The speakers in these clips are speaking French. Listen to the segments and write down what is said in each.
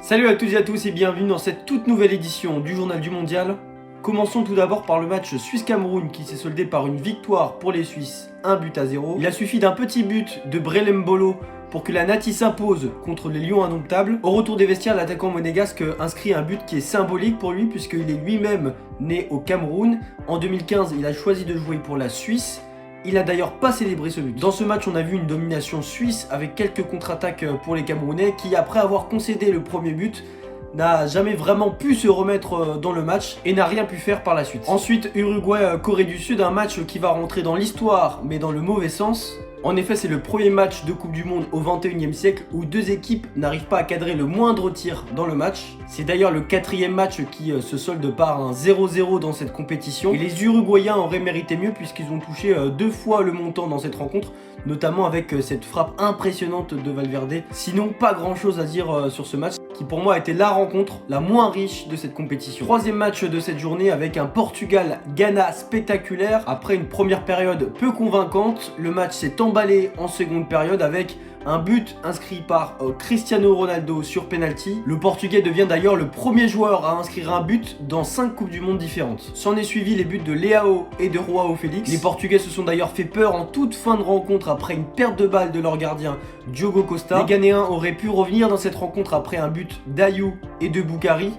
Salut à toutes et à tous et bienvenue dans cette toute nouvelle édition du Journal du Mondial. Commençons tout d'abord par le match Suisse-Cameroun qui s'est soldé par une victoire pour les Suisses, 1-0. Il a suffi d'un petit but de Brelem Bolo pour que la Nati s'impose contre les Lions indomptables. Au retour des vestiaires, l'attaquant monégasque inscrit un but qui est symbolique pour lui puisqu'il est lui-même né au Cameroun. En 2015, il a choisi de jouer pour la Suisse. Il a d'ailleurs pas célébré ce but. Dans ce match, on a vu une domination suisse avec quelques contre-attaques pour les Camerounais qui, après avoir concédé le premier but, n'a jamais vraiment pu se remettre dans le match et n'a rien pu faire par la suite. Ensuite, Uruguay-Corée du Sud, un match qui va rentrer dans l'histoire mais dans le mauvais sens. En effet, c'est le premier match de Coupe du Monde au 21e siècle où deux équipes n'arrivent pas à cadrer le moindre tir dans le match. C'est d'ailleurs le quatrième match qui se solde par un 0-0 dans cette compétition. Et les Uruguayens auraient mérité mieux puisqu'ils ont touché deux fois le montant dans cette rencontre, notamment avec cette frappe impressionnante de Valverde. Sinon, pas grand chose à dire sur ce match qui pour moi a été la rencontre la moins riche de cette compétition. Troisième match de cette journée avec un Portugal-Ghana spectaculaire. Après une première période peu convaincante, le match s'est emballé en seconde période avec un but inscrit par Cristiano Ronaldo sur penalty. Le Portugais devient d'ailleurs le premier joueur à inscrire un but dans 5 Coupes du Monde différentes. S'en est suivi les buts de Leao et de Joao Félix. Les Portugais se sont d'ailleurs fait peur en toute fin de rencontre après une perte de balle de leur gardien Diogo Costa. Les Ghanéens auraient pu revenir dans cette rencontre après un but d'Ayou et de Boukari.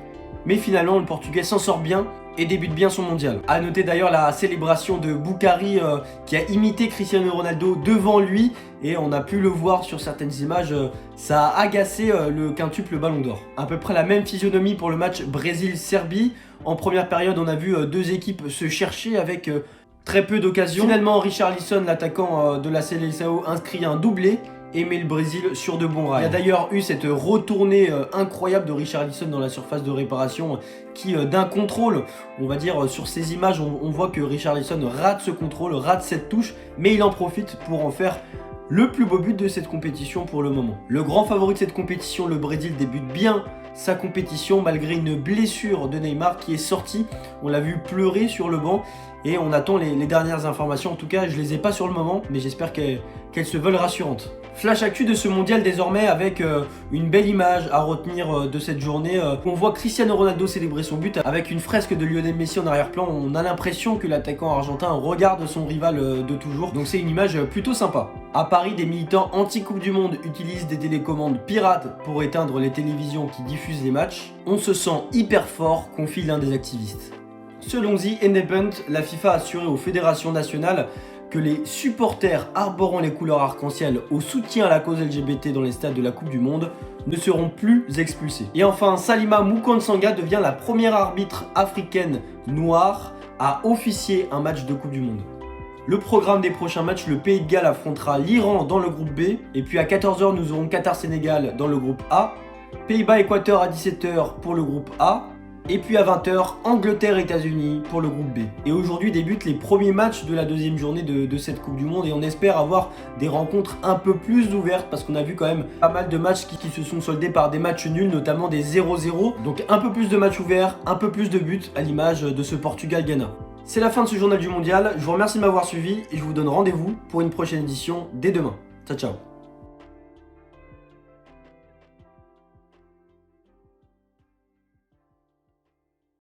Mais finalement, le Portugais s'en sort bien et débute bien son mondial. A noter d'ailleurs la célébration de Boukari qui a imité Cristiano Ronaldo devant lui et on a pu le voir sur certaines images, ça a agacé le quintuple Ballon d'Or. À peu près la même physionomie pour le match Brésil-Serbie. En première période, on a vu deux équipes se chercher avec très peu d'occasions. Finalement, Richarlison, l'attaquant de la Seleção, inscrit un doublé et met le Brésil sur de bons rails. Il y a d'ailleurs eu cette retournée incroyable de Richarlison dans la surface de réparation qui d'un contrôle, on va dire sur ces images, on voit que Richarlison rate ce contrôle, rate cette touche, mais il en profite pour en faire le plus beau but de cette compétition pour le moment. Le grand favori de cette compétition, le Brésil, débute bien sa compétition malgré une blessure de Neymar qui est sorti. On l'a vu pleurer sur le banc et on attend les dernières informations. En tout cas, je les ai pas sur le moment, mais j'espère qu'elles se veulent rassurantes. Flash actu de ce mondial désormais avec une belle image à retenir de cette journée. On voit Cristiano Ronaldo célébrer son but avec une fresque de Lionel Messi en arrière-plan. On a l'impression que l'attaquant argentin regarde son rival de toujours. Donc c'est une image plutôt sympa. À Paris, des militants anti-Coupe du Monde utilisent des télécommandes pirates pour éteindre les télévisions qui diffusent les matchs. On se sent hyper fort, confie l'un des activistes. Selon The Independent, la FIFA a assuré aux fédérations nationales que les supporters arborant les couleurs arc-en-ciel au soutien à la cause LGBT dans les stades de la Coupe du Monde ne seront plus expulsés. Et enfin, Salima Mukansanga devient la première arbitre africaine noire à officier un match de Coupe du Monde. Le programme des prochains matchs, le Pays de Galles affrontera l'Iran dans le groupe B. Et puis à 14h, nous aurons Qatar-Sénégal dans le groupe A. Pays-Bas-Équateur à 17h pour le groupe A. Et puis à 20h, Angleterre-États-Unis pour le groupe B. Et aujourd'hui débutent les premiers matchs de la deuxième journée de cette Coupe du Monde et on espère avoir des rencontres un peu plus ouvertes parce qu'on a vu quand même pas mal de matchs qui se sont soldés par des matchs nuls, notamment des 0-0. Donc un peu plus de matchs ouverts, un peu plus de buts à l'image de ce Portugal-Ghana. C'est la fin de ce journal du mondial, je vous remercie de m'avoir suivi et je vous donne rendez-vous pour une prochaine édition dès demain. Ciao ciao.